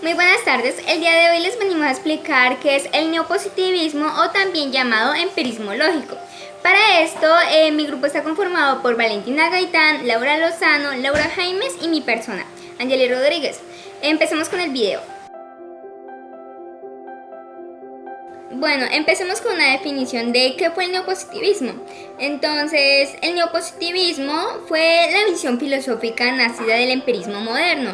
Muy buenas tardes, el día de hoy les venimos a explicar qué es el neopositivismo o también llamado empirismo lógico. Para esto, mi grupo está conformado por Valentina Gaitán, Laura Lozano, Laura Jaimes y mi persona, Angeli Rodríguez. Empecemos con el video. Bueno, empecemos con una definición de qué fue el neopositivismo. Entonces, el neopositivismo fue la visión filosófica nacida del empirismo moderno.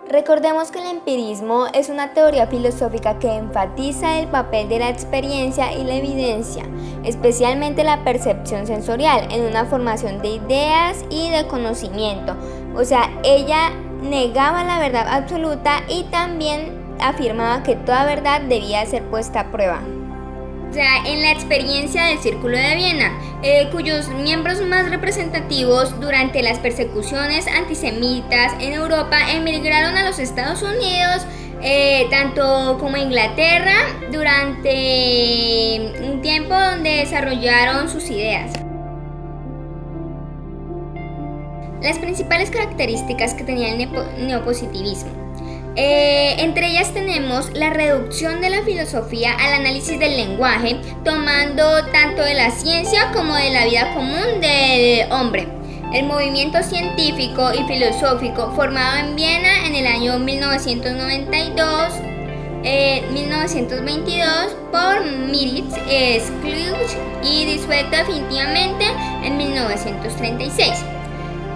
Recordemos que el empirismo es una teoría filosófica que enfatiza el papel de la experiencia y la evidencia, especialmente la percepción sensorial, en una formación de ideas y de conocimiento. O sea, ella negaba la verdad absoluta y también afirmaba que toda verdad debía ser puesta a prueba. O sea, en la experiencia del Círculo de Viena, cuyos miembros más representativos durante las persecuciones antisemitas en Europa emigraron a los Estados Unidos, tanto como a Inglaterra, durante un tiempo donde desarrollaron sus ideas. Las principales características que tenía el neopositivismo. Entre ellas tenemos la reducción de la filosofía al análisis del lenguaje, tomando tanto de la ciencia como de la vida común del hombre. El movimiento científico y filosófico formado en Viena en el año 1922 por Miritz, Schlegel y disuelto definitivamente en 1936.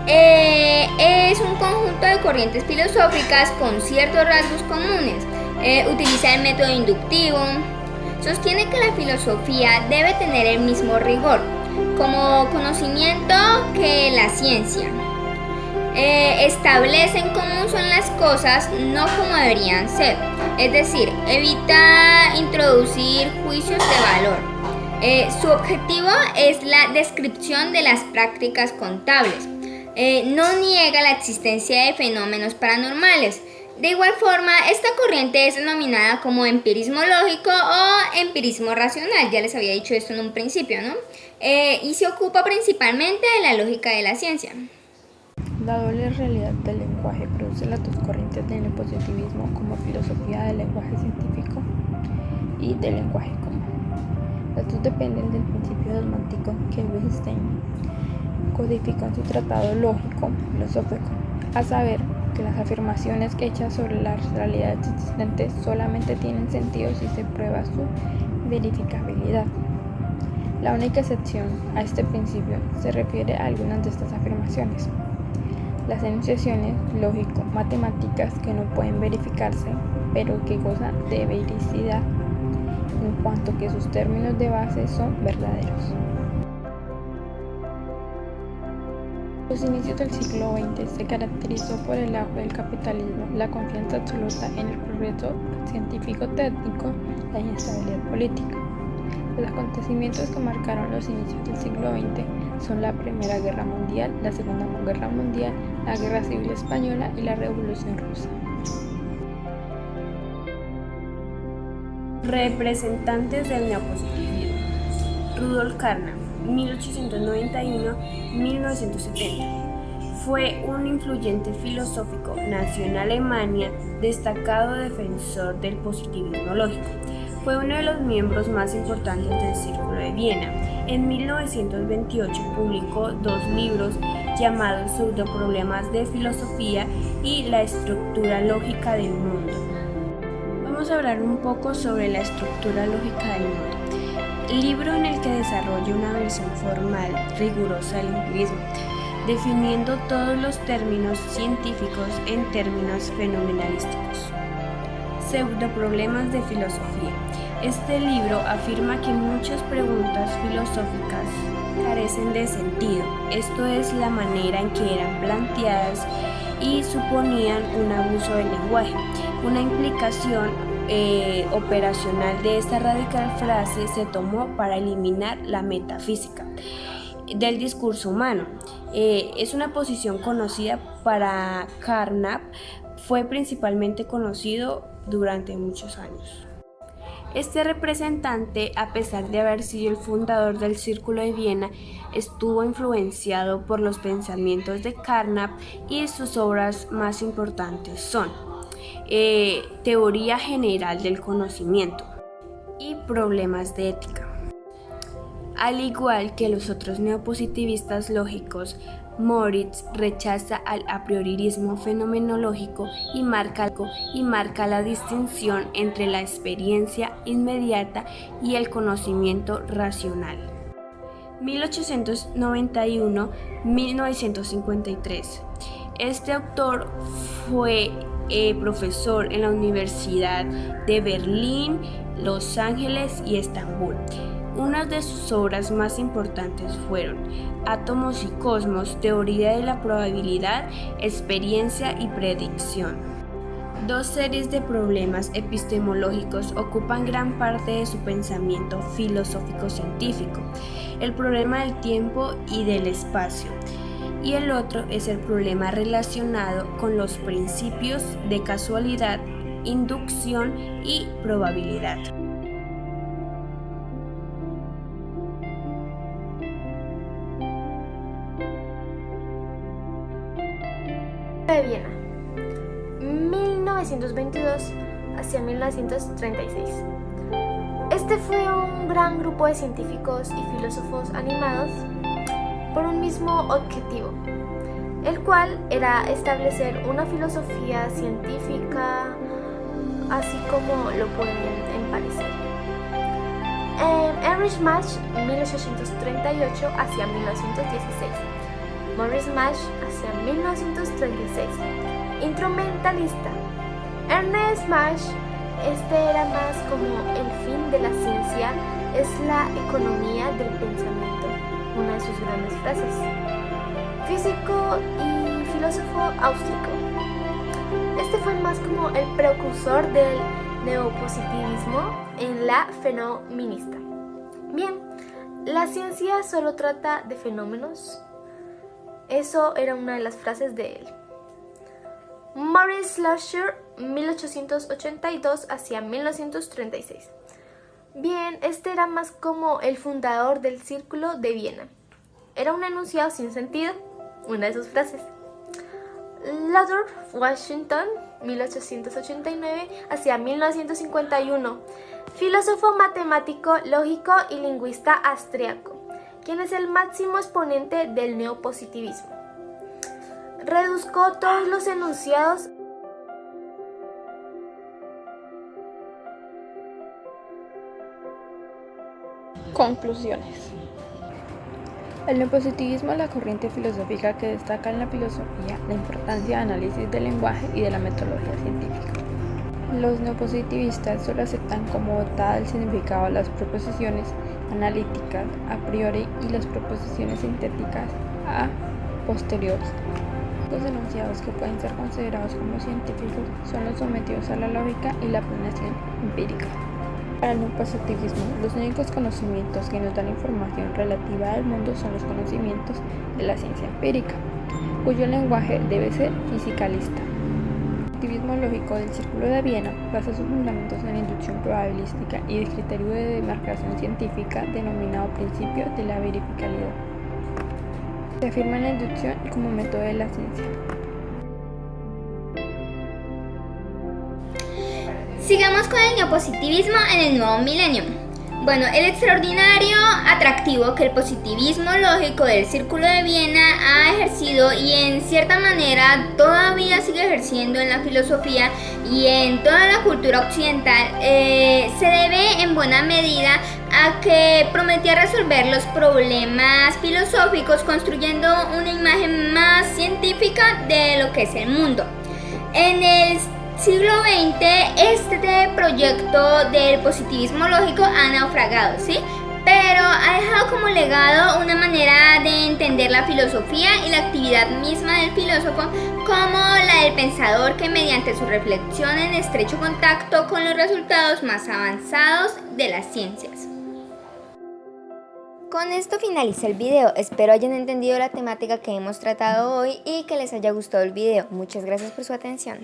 Es un conjunto de corrientes filosóficas con ciertos rasgos comunes. Utiliza el método inductivo. Sostiene que la filosofía debe tener el mismo rigor como conocimiento que la ciencia. Establece en cómo son las cosas, no como deberían ser. Es decir, evita introducir juicios de valor. Su objetivo es la descripción de las prácticas contables. No niega la existencia de fenómenos paranormales. De igual forma, esta corriente es denominada como empirismo lógico o empirismo racional. Ya les había dicho esto en un principio, ¿no? Y se ocupa principalmente de la lógica de la ciencia. La doble realidad del lenguaje produce las dos corrientes del neopositivismo como filosofía del lenguaje científico y del lenguaje común. Las dos dependen del principio dogmático que Wittgenstein codificó en su tratado lógico filosófico, a saber que las afirmaciones hechas sobre las realidades existentes solamente tienen sentido si se prueba su verificabilidad. La única excepción a este principio se refiere a algunas de estas afirmaciones: las enunciaciones lógico-matemáticas que no pueden verificarse, pero que gozan de vericidad en cuanto que sus términos de base son verdaderos. Los inicios del siglo XX se caracterizó por el auge del capitalismo, la confianza absoluta en el progreso científico-técnico, la inestabilidad política. Los acontecimientos que marcaron los inicios del siglo XX son la Primera Guerra Mundial, la Segunda Guerra Mundial, la Guerra Civil Española y la Revolución Rusa. Representantes del neopositivismo. Rudolf Carnap, 1891-1970. Fue un influyente filósofo, nació en Alemania, destacado defensor del positivismo lógico. Fue uno de los miembros más importantes del Círculo de Viena. En 1928 publicó 2 libros llamados Pseudoproblemas de filosofía y La estructura lógica del mundo. Vamos a hablar un poco sobre la estructura lógica del mundo. Libro en el que desarrolla una versión formal, rigurosa del empirismo, definiendo todos los términos científicos en términos fenomenalísticos. Pseudoproblemas de filosofía. Este libro afirma que muchas preguntas filosóficas carecen de sentido, esto es la manera en que eran planteadas y suponían un abuso del lenguaje. Una implicación operacional de esta radical frase se tomó para eliminar la metafísica del discurso humano. Es una posición conocida para Carnap, fue principalmente conocido durante muchos años. Este representante, a pesar de haber sido el fundador del Círculo de Viena, estuvo influenciado por los pensamientos de Carnap y sus obras más importantes son teoría general del conocimiento y problemas de ética. Al igual que los otros neopositivistas lógicos, Moritz rechaza el apriorismo fenomenológico y marca la distinción entre la experiencia inmediata y el conocimiento racional. 1891-1953. Este autor fue profesor en la Universidad de Berlín, Los Ángeles y Estambul. Unas de sus obras más importantes fueron Átomos y Cosmos, Teoría de la Probabilidad, Experiencia y Predicción. Dos series de problemas epistemológicos ocupan gran parte de su pensamiento filosófico-científico: el problema del tiempo y del espacio, y el otro es el problema relacionado con los principios de casualidad, inducción y probabilidad. De Viena, 1922 hacia 1936. Este fue un gran grupo de científicos y filósofos animados por un mismo objetivo, el cual era establecer una filosofía científica, así como lo pueden parecer. Heinrich Marsh, 1838 hacia 1916. Maurice Marsh hacia 1936. Instrumentalista. Ernest Marsh, era más como el fin de la ciencia es la economía del pensamiento, una de sus grandes frases. Físico y filósofo austríaco. Este fue más como el precursor del neopositivismo en la fenomenista. Bien, la ciencia solo trata de fenómenos. Eso era una de las frases de él. Maurice Lasher, 1882 hacia 1936. Bien, era más como el fundador del Círculo de Viena. Era un enunciado sin sentido, una de sus frases. Luther Washington, 1889 hacia 1951. Filósofo matemático, lógico y lingüista austriaco, quien es el máximo exponente del neopositivismo. Reduzco todos los enunciados Conclusiones. El neopositivismo es la corriente filosófica que destaca en la filosofía la importancia de análisis del lenguaje y de la metodología científica. Los neopositivistas solo aceptan como tal el significado de las proposiciones analíticas a priori y las proposiciones sintéticas a posteriori. Los enunciados que pueden ser considerados como científicos son los sometidos a la lógica y la planeación empírica. Para el neopositivismo, los únicos conocimientos que nos dan información relativa al mundo son los conocimientos de la ciencia empírica, cuyo lenguaje debe ser fisicalista. El positivismo lógico del Círculo de Viena basa sus fundamentos en la inducción probabilística y el criterio de demarcación científica denominado principio de la verificabilidad. Se afirma la inducción como método de la ciencia. Sigamos con el neopositivismo en el nuevo milenio. Bueno, el extraordinario atractivo que el positivismo lógico del Círculo de Viena ha ejercido y en cierta manera todavía sigue ejerciendo en la filosofía y en toda la cultura occidental se debe en buena medida a que prometía resolver los problemas filosóficos construyendo una imagen más científica de lo que es el mundo. En el siglo XX, este proyecto del positivismo lógico ha naufragado, ¿sí? Pero ha dejado como legado una manera de entender la filosofía y la actividad misma del filósofo como la del pensador que mediante su reflexión en estrecho contacto con los resultados más avanzados de las ciencias. Con esto finaliza el video, espero hayan entendido la temática que hemos tratado hoy y que les haya gustado el video. Muchas gracias por su atención.